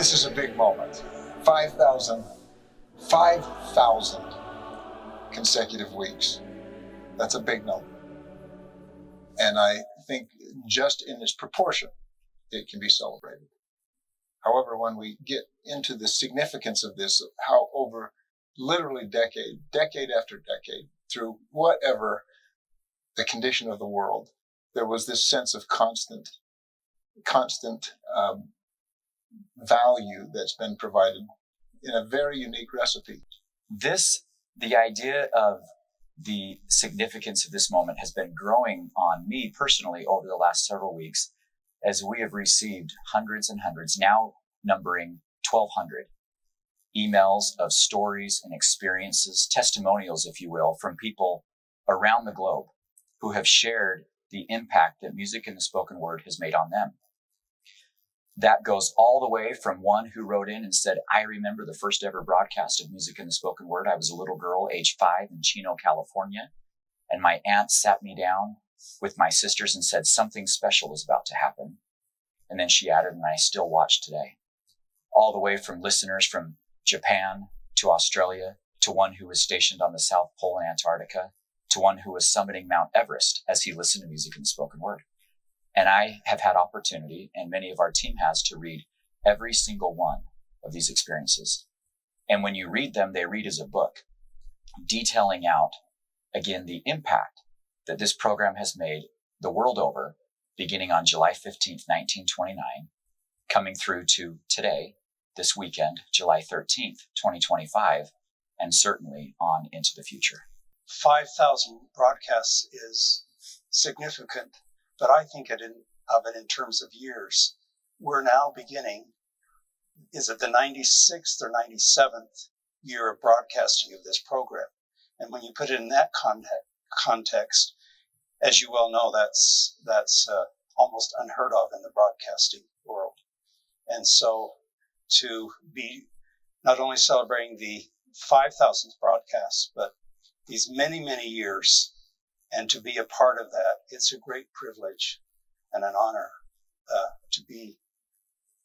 This is a big moment. 5,000 consecutive weeks. That's a big number. And I think just in this proportion, it can be celebrated. However, when we get into the significance of this, how over literally decade after decade, through whatever the condition of the world, there was this sense of constant value that's been provided in a very unique recipe. The idea of the significance of this moment has been growing on me personally over the last several weeks, as we have received hundreds and hundreds, now numbering 1,200 emails of stories and experiences, testimonials, if you will, from people around the globe who have shared the impact that music and the spoken word has made on them. That goes all the way from one who wrote in and said, I remember the first ever broadcast of music and the spoken word. I was a little girl, age 5 in Chino, California. And my aunt sat me down with my sisters and said something special was about to happen. And then she added, and I still watch today. All the way from listeners from Japan to Australia, to one who was stationed on the South Pole in Antarctica, to one who was summiting Mount Everest as he listened to music and the spoken word. And I have had opportunity, and many of our team has, to read every single one of these experiences. And when you read them, they read as a book, detailing out, again, the impact that this program has made the world over, beginning on July 15th, 1929, coming through to today, this weekend, July 13th, 2025, and certainly on into the future. 5,000 broadcasts is significant, but I think of it in terms of years. We're now beginning, is it the 96th or 97th year of broadcasting of this program? And when you put it in that context, as you well know, that's almost unheard of in the broadcasting world. And so to be not only celebrating the 5,000th broadcast, but these many, many years, and to be a part of that, it's a great privilege and an honor to be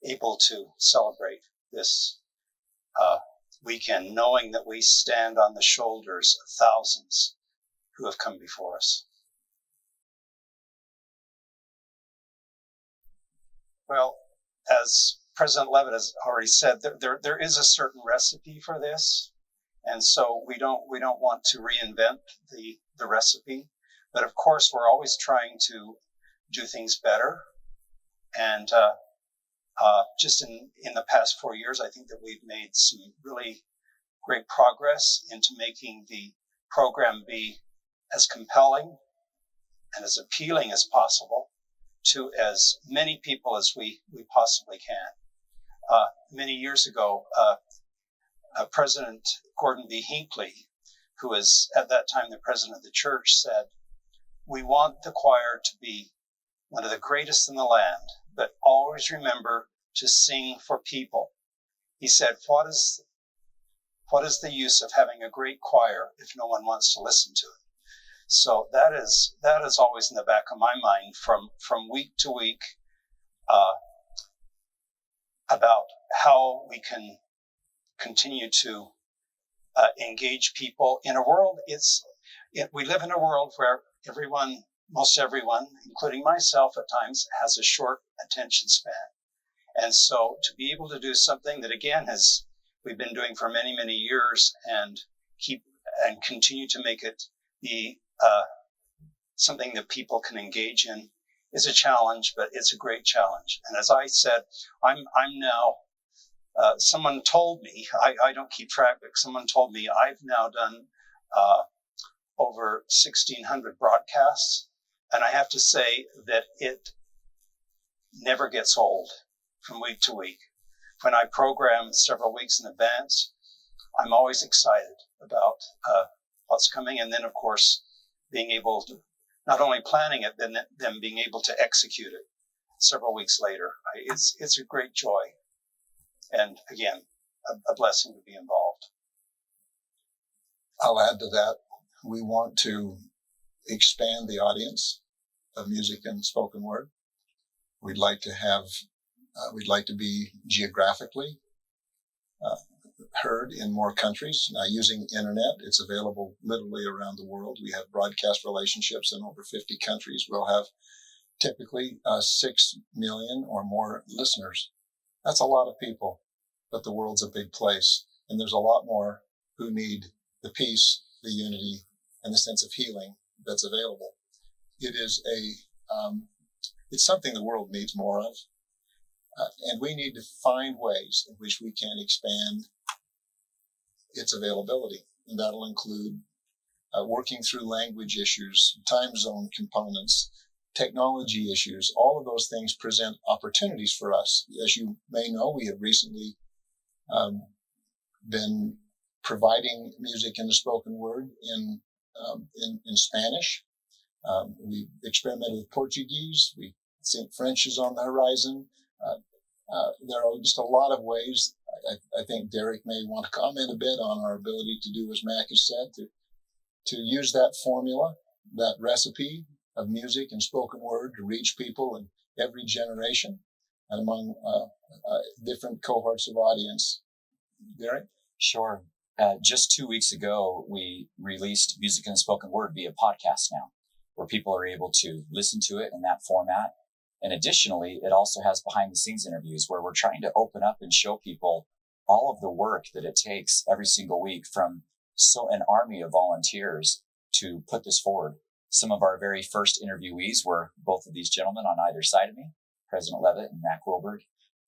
able to celebrate this weekend, knowing that we stand on the shoulders of thousands who have come before us. Well, as President Leavitt has already said, there is a certain recipe for this, and so we don't want to reinvent the recipe. But of course, we're always trying to do things better. And just in the past 4 years, I think that we've made some really great progress into making the program be as compelling and as appealing as possible to as many people as we possibly can. Many years ago, President Gordon B. Hinckley, who was at that time the president of the church, said, "We want the choir to be one of the greatest in the land, but always remember to sing for people." He said, what is the use of having a great choir if no one wants to listen to it? So that is always in the back of my mind from week to week, about how we can continue to engage people in a world. We live in a world where most everyone, including myself at times, has a short attention span. And so to be able to do something that, again, we've been doing for many, many years and continue to make it be something that people can engage in is a challenge, but it's a great challenge. And as I said, I'm now, someone told me, I don't keep track, but someone told me I've now done over 1,600 broadcasts. And I have to say that it never gets old from week to week. When I program several weeks in advance, I'm always excited about what's coming. And then, of course, being able to not only planning it, then being able to execute it several weeks later. It's a great joy. And again, a blessing to be involved. I'll add to that. We want to expand the audience of music and spoken word. We'd like to have We'd like to be geographically heard in more countries. Now, using internet, it's available literally around the world. We have broadcast relationships in over 50 countries. We'll have typically 6 million or more listeners. That's a lot of people, but the world's a big place, and there's a lot more who need the peace, the unity, and the sense of healing that's available. It is it's something the world needs more of, and we need to find ways in which we can expand its availability, and that'll include working through language issues, time zone components, technology issues. All of those things present opportunities for us. As you may know, we have recently been providing music in the spoken word in Spanish. We experimented with Portuguese. We think French is on the horizon. There are just a lot of ways. I think Derrick may want to comment a bit on our ability to do as Mack has said, to use that formula, that recipe of music and spoken word to reach people in every generation and among different cohorts of audience. Derrick? Sure. Just 2 weeks ago, we released Music and Spoken Word via podcast now, where people are able to listen to it in that format. And additionally, it also has behind the scenes interviews where we're trying to open up and show people all of the work that it takes every single week from an army of volunteers to put this forward. Some of our very first interviewees were both of these gentlemen on either side of me, President Leavitt and Mack Wilberg.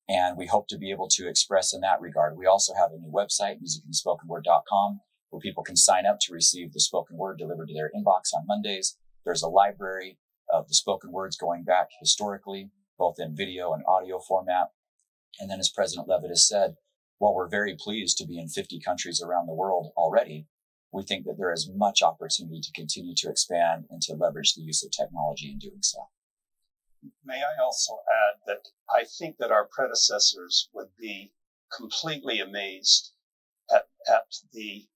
And we hope to be able to express in that regard. We also have a new website, musicandspokenword.com, where people can sign up to receive the spoken word delivered to their inbox on Mondays. There's a library of the spoken words going back historically, both in video and audio format. And then, as President Leavitt has said, while we're very pleased to be in 50 countries around the world already, we think that there is much opportunity to continue to expand and to leverage the use of technology in doing so. May I also add that I think that our predecessors would be completely amazed at the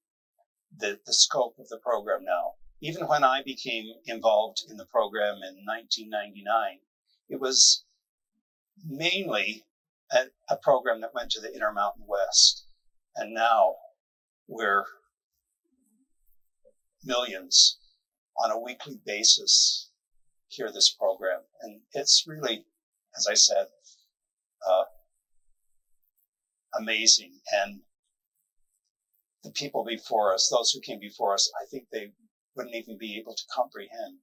scope of the program now. Even when I became involved in the program in 1999, it was mainly a program that went to the Intermountain West. And now we're millions on a weekly basis hear this program. And it's really, as I said, amazing. And the people before us, those who came before us, I think they wouldn't even be able to comprehend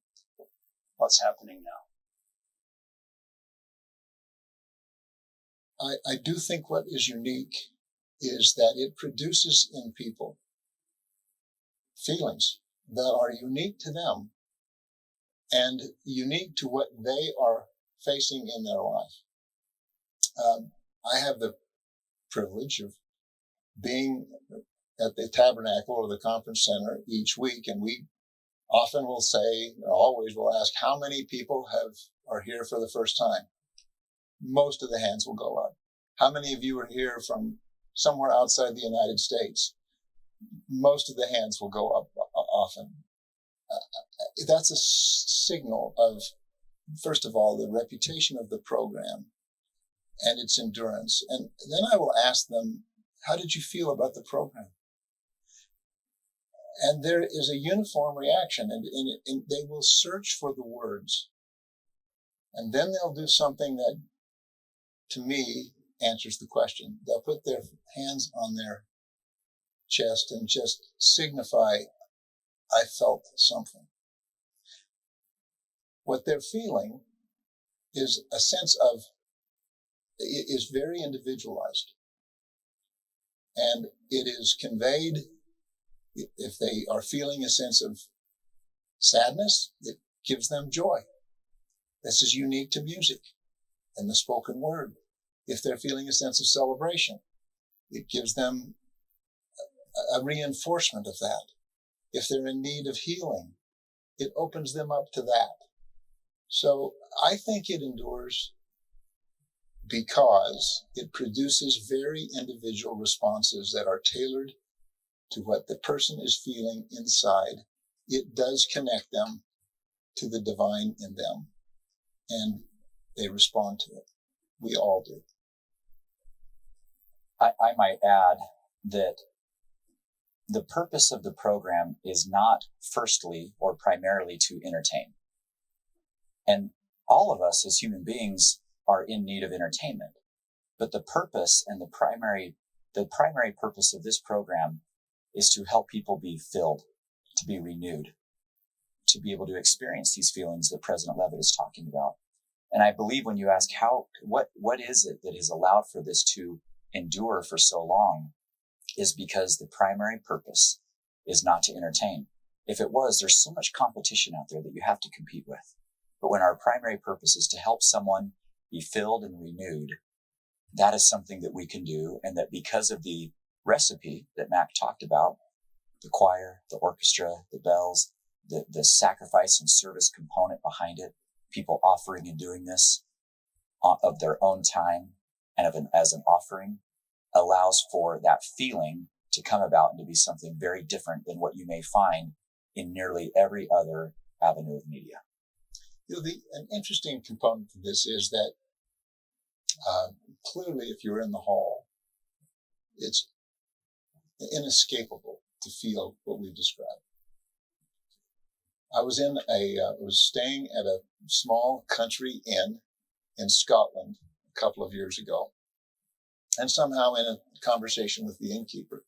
what's happening now. I do think what is unique is that it produces in people feelings that are unique to them and unique to what they are facing in their life. I have the privilege of being at the Tabernacle or the Conference Center each week, and we often will say, always will ask, how many people are here for the first time? Most of the hands will go up. How many of you are here from somewhere outside the United States? Most of the hands will go up often. That's a signal of, first of all, the reputation of the program and its endurance. And then I will ask them, how did you feel about the program? And there is a uniform reaction, and they will search for the words. And then they'll do something that, to me, answers the question. They'll put their hands on their chest and just signify, I felt something. What they're feeling is a sense of, it is very individualized. And it is conveyed, if they are feeling a sense of sadness, it gives them joy. This is unique to music and the spoken word. If they're feeling a sense of celebration, it gives them a reinforcement of that. If they're in need of healing, it opens them up to that. So I think it endures because it produces very individual responses that are tailored to what the person is feeling inside. It does connect them to the divine in them, and they respond to it. We all do. I might add that the purpose of the program is not firstly or primarily to entertain. And all of us as human beings are in need of entertainment. But the purpose and the primary purpose of this program is to help people be filled, to be renewed, to be able to experience these feelings that President Leavitt is talking about. And I believe when you ask what is it that has allowed for this to endure for so long, is because the primary purpose is not to entertain. If it was, there's so much competition out there that you have to compete with. But when our primary purpose is to help someone be filled and renewed, that is something that we can do. And that because of the recipe that Mack talked about, the choir, the orchestra, the bells, the sacrifice and service component behind it, people offering and doing this of their own time and as an offering, allows for that feeling to come about and to be something very different than what you may find in nearly every other avenue of media. An interesting component to this is that clearly, if you're in the hall, it's inescapable to feel what we've described. I was staying at a small country inn in Scotland a couple of years ago. And somehow in a conversation with the innkeeper,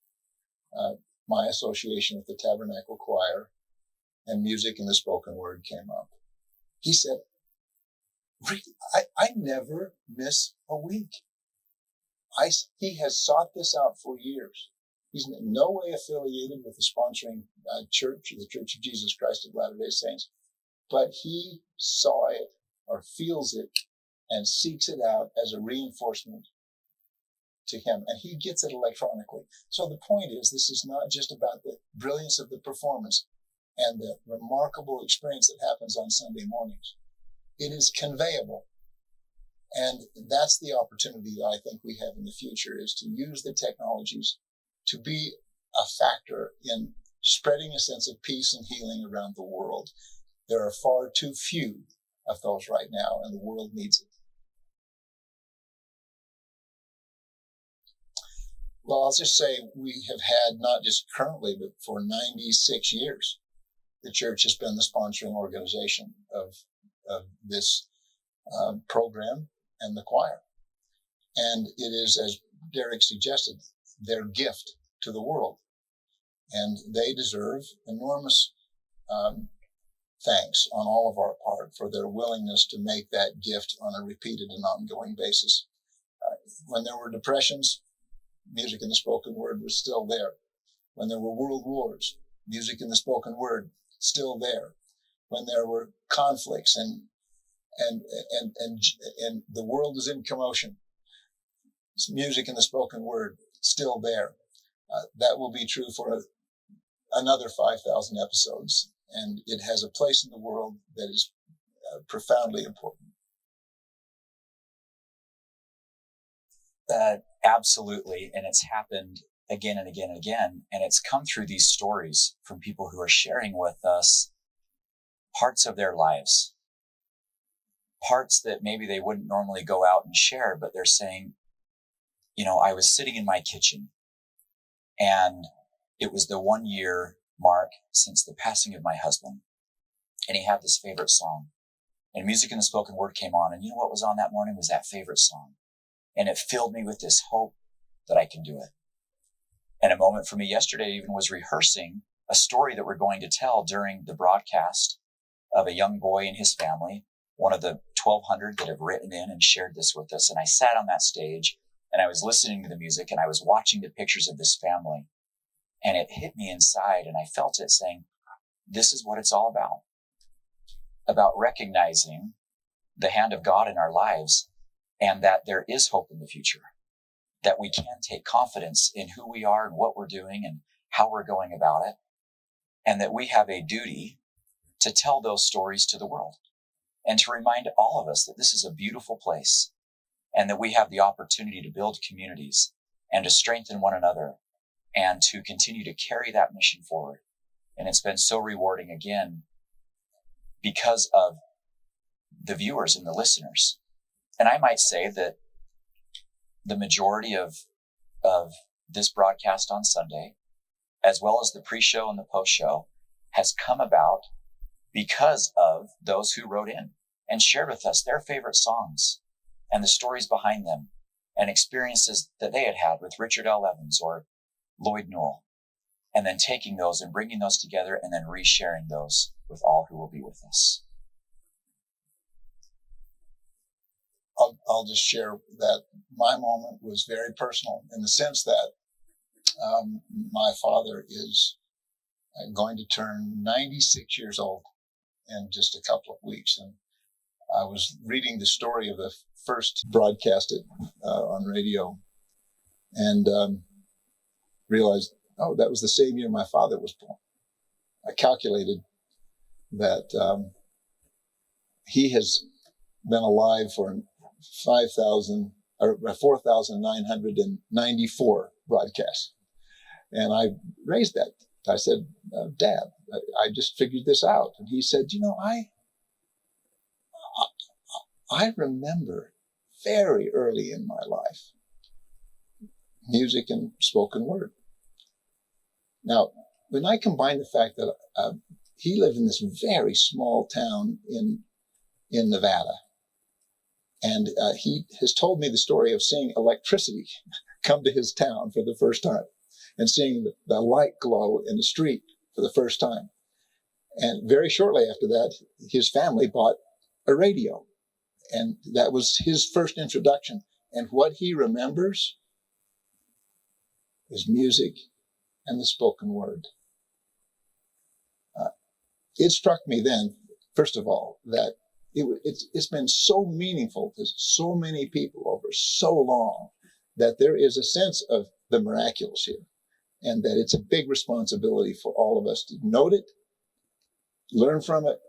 my association with the Tabernacle Choir and music and the spoken word came up. He said, I never miss a week. He has sought this out for years. He's in no way affiliated with the sponsoring church, the Church of Jesus Christ of Latter-day Saints, but he saw it or feels it and seeks it out as a reinforcement to him, and he gets it electronically. So the point is, this is not just about the brilliance of the performance and the remarkable experience that happens on Sunday mornings. It is conveyable. And that's the opportunity that I think we have in the future, is to use the technologies to be a factor in spreading a sense of peace and healing around the world. There are far too few of those right now, and the world needs it. Well, I'll just say we have had, not just currently, but for 96 years, the church has been the sponsoring organization of this program and the choir. And it is, as Derrick suggested, their gift to the world. And they deserve enormous thanks on all of our part for their willingness to make that gift on a repeated and ongoing basis. When there were depressions, music and the spoken word was still there. When there were world wars, music and the spoken word still there. When there were conflicts and the world is in commotion, music and the spoken word still there. That will be true for another 5,000 episodes, and it has a place in the world that is profoundly important. Absolutely. And it's happened again and again and again. And it's come through these stories from people who are sharing with us parts of their lives, parts that maybe they wouldn't normally go out and share, but they're saying, I was sitting in my kitchen, and it was the 1 year mark since the passing of my husband. And he had this favorite song, and music and the spoken word came on. And you know what was on that morning was that favorite song. And it filled me with this hope that I can do it. And a moment for me yesterday even was rehearsing a story that we're going to tell during the broadcast of a young boy and his family, one of the 1,200 that have written in and shared this with us. And I sat on that stage and I was listening to the music and I was watching the pictures of this family, and it hit me inside, and I felt it saying, this is what it's all about recognizing the hand of God in our lives, and that there is hope in the future, that we can take confidence in who we are and what we're doing and how we're going about it, and that we have a duty to tell those stories to the world and to remind all of us that this is a beautiful place and that we have the opportunity to build communities and to strengthen one another and to continue to carry that mission forward. And it's been so rewarding again because of the viewers and the listeners. And I might say that the majority of of this broadcast on Sunday, as well as the pre-show and the post-show, has come about because of those who wrote in and shared with us their favorite songs and the stories behind them and experiences that they had had with Richard L. Evans or Lloyd Newell, and then taking those and bringing those together and then resharing those with all who will be with us. I'll just share that my moment was very personal in the sense that my father is going to turn 96 years old in just a couple of weeks. And I was reading the story of the first broadcast on radio and realized, oh, that was the same year my father was born. I calculated that he has been alive for 4,994 broadcasts. And I raised that. I said, Dad, I just figured this out. And he said, I remember very early in my life music and spoken word. Now, when I combine the fact that he lived in this very small town in Nevada, and he has told me the story of seeing electricity come to his town for the first time and seeing the light glow in the street for the first time. And very shortly after that, his family bought a radio. And that was his first introduction. And what he remembers is music and the spoken word. It struck me then, first of all, that it's been so meaningful to so many people over so long that there is a sense of the miraculous here, and that it's a big responsibility for all of us to note it, learn from it,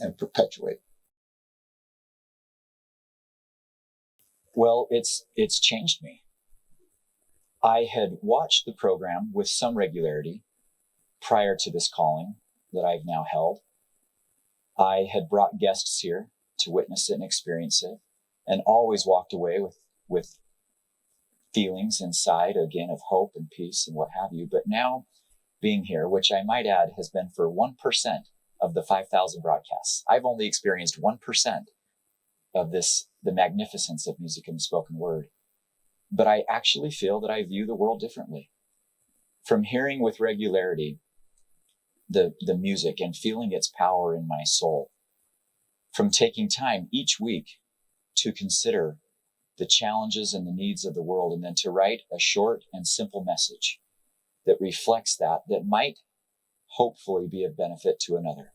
and perpetuate it. Well, it's changed me. I had watched the program with some regularity prior to this calling that I've now held. I had brought guests here to witness it and experience it, and always walked away with feelings inside, again, of hope and peace and what have you. But now being here, which I might add has been for 1% of the 5,000 broadcasts, I've only experienced 1% of the magnificence of music and the spoken word. But I actually feel that I view the world differently. From hearing with regularity the music and feeling its power in my soul, from taking time each week to consider the challenges and the needs of the world, and then to write a short and simple message that reflects that might hopefully be of benefit to another,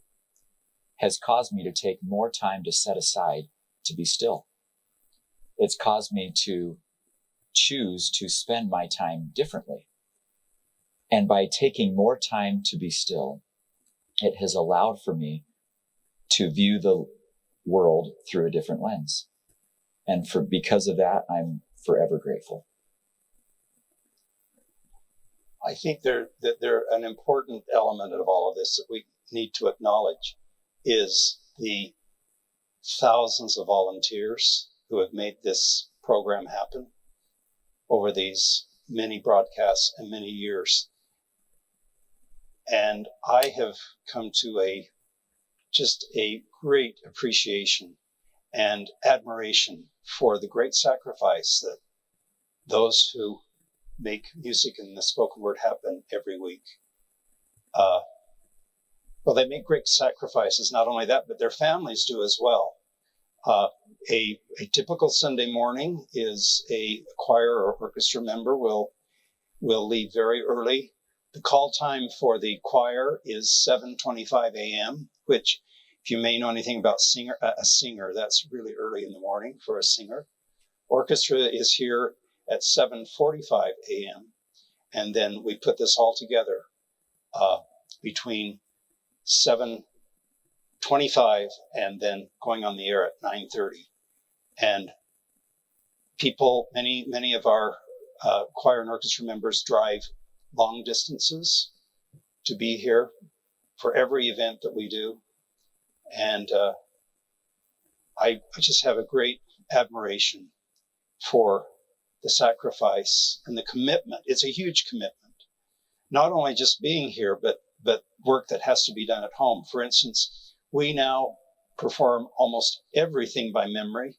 has caused me to take more time to set aside to be still. It's caused me to choose to spend my time differently. And by taking more time to be still, it has allowed for me to view the world through a different lens. And because of that, I'm forever grateful. I think there an important element of all of this that we need to acknowledge is the thousands of volunteers who have made this program happen over these many broadcasts and many years. And I have come to just a great appreciation and admiration for the great sacrifice that those who make music and the spoken word happen every week. Well, they make great sacrifices, not only that, but their families do as well. A typical Sunday morning is a choir or orchestra member will leave very early. The call time for the choir is 7:25 a.m., which, if you may know anything about a singer, that's really early in the morning for a singer. Orchestra is here at 7:45 a.m., and then we put this all together between 7:25 and then going on the air at 9:30. And people, many of our choir and orchestra members drive long distances to be here for every event that we do. And I just have a great admiration for the sacrifice and the commitment. It's a huge commitment. Not only just being here, but work that has to be done at home. For instance, we now perform almost everything by memory.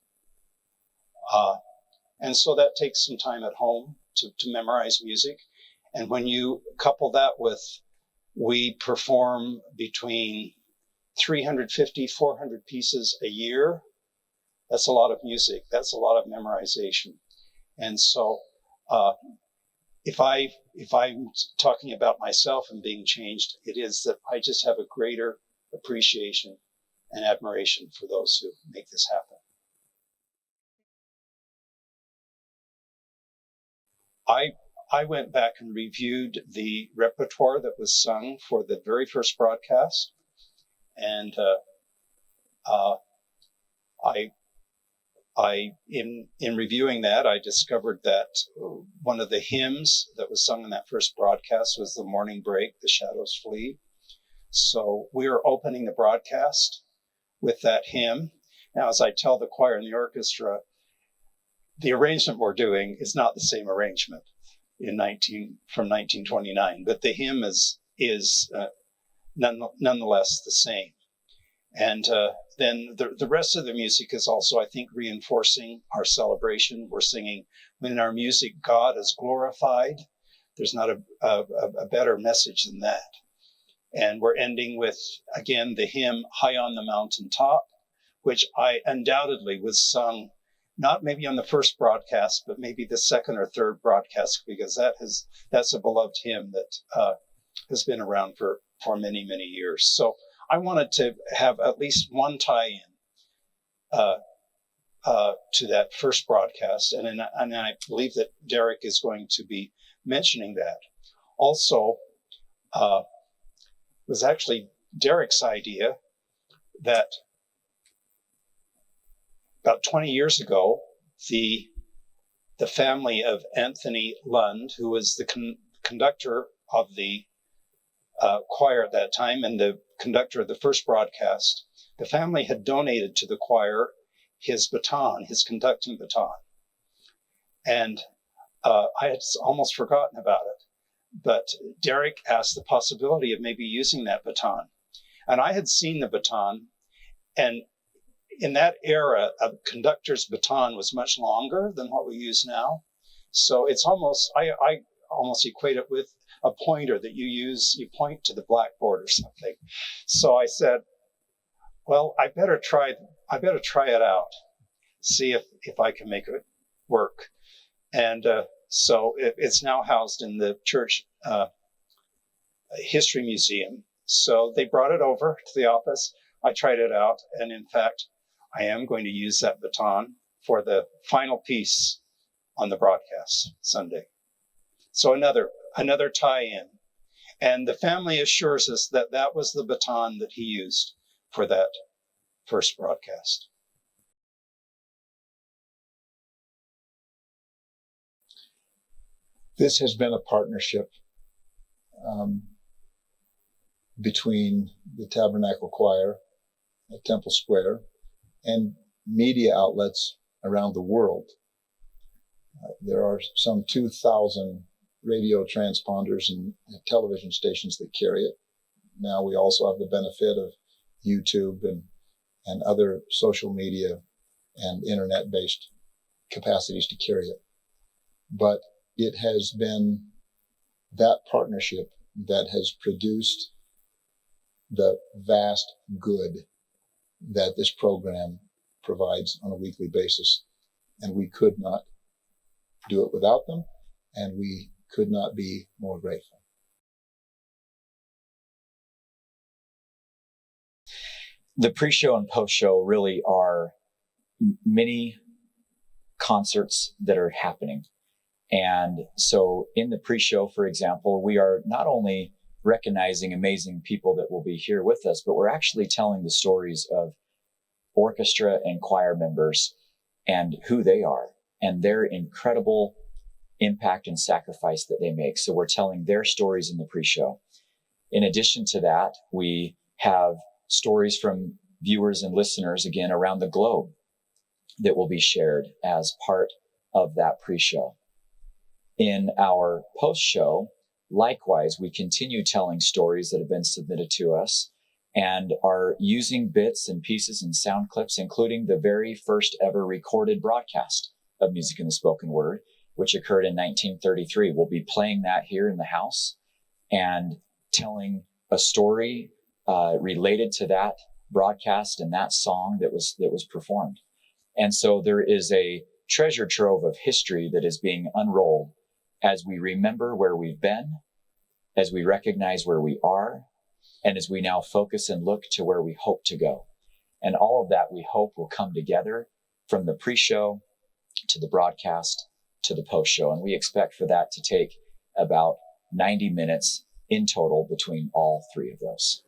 And so that takes some time at home to memorize music. And when you couple that with, we perform between 350, 400 pieces a year. That's a lot of music. That's a lot of memorization. And so if I'm talking about myself and being changed, it is that I just have a greater appreciation and admiration for those who make this happen. I went back and reviewed the repertoire that was sung for the very first broadcast, and in reviewing that, I discovered that one of the hymns that was sung in that first broadcast was "The Morning Break, the Shadows Flee." So we are opening the broadcast with that hymn. Now, as I tell the choir and the orchestra, the arrangement we're doing is not the same arrangement from 1929, but the hymn is nonetheless the same. And then the rest of the music is also, I think, reinforcing our celebration. We're singing, "When our music God is glorified." There's not a better message than that. And we're ending with, again, the hymn "High on the Mountaintop," which I undoubtedly was sung not maybe on the first broadcast, but maybe the second or third broadcast, because that's a beloved hymn that has been around for many, many years. So I wanted to have at least one tie-in to that first broadcast, and I believe that Derrick is going to be mentioning that. Also, was actually Derrick's idea that about 20 years ago, the family of Anthony Lund, who was the conductor of the choir at that time and the conductor of the first broadcast, the family had donated to the choir his baton, his conducting baton. And I had almost forgotten about it. But Derrick asked the possibility of maybe using that baton. And I had seen the baton, and in that era, a conductor's baton was much longer than what we use now. So it's almost, I almost equate it with a pointer that you point to the blackboard or something. So I said, well, I better try it out, see if I can make it work. And so it's now housed in the church history museum. So they brought it over to the office. I tried it out, and in fact, I am going to use that baton for the final piece on the broadcast Sunday. So another tie-in. And the family assures us that that was the baton that he used for that first broadcast. This has been a partnership between the Tabernacle Choir at Temple Square and media outlets around the world. There are some 2,000 radio transponders and television stations that carry it. Now we also have the benefit of YouTube and other social media and internet-based capacities to carry it. But it has been that partnership that has produced the vast good that this program provides on a weekly basis. And we could not do it without them, and we could not be more grateful. The pre-show and post-show really are mini concerts that are happening. And so in the pre-show, for example, we are not only recognizing amazing people that will be here with us, but we're actually telling the stories of orchestra and choir members and who they are and their incredible impact and sacrifice that they make. So we're telling their stories in the pre-show. In addition to that, we have stories from viewers and listeners, again, around the globe that will be shared as part of that pre-show. In our post-show, likewise, we continue telling stories that have been submitted to us and are using bits and pieces and sound clips, including the very first ever recorded broadcast of Music in the Spoken Word, which occurred in 1933. We'll be playing that here in the house and telling a story related to that broadcast and that song that was performed. And so there is a treasure trove of history that is being unrolled as we remember where we've been, as we recognize where we are, and as we now focus and look to where we hope to go. And all of that we hope will come together from the pre-show to the broadcast to the post-show. And we expect for that to take about 90 minutes in total between all three of those.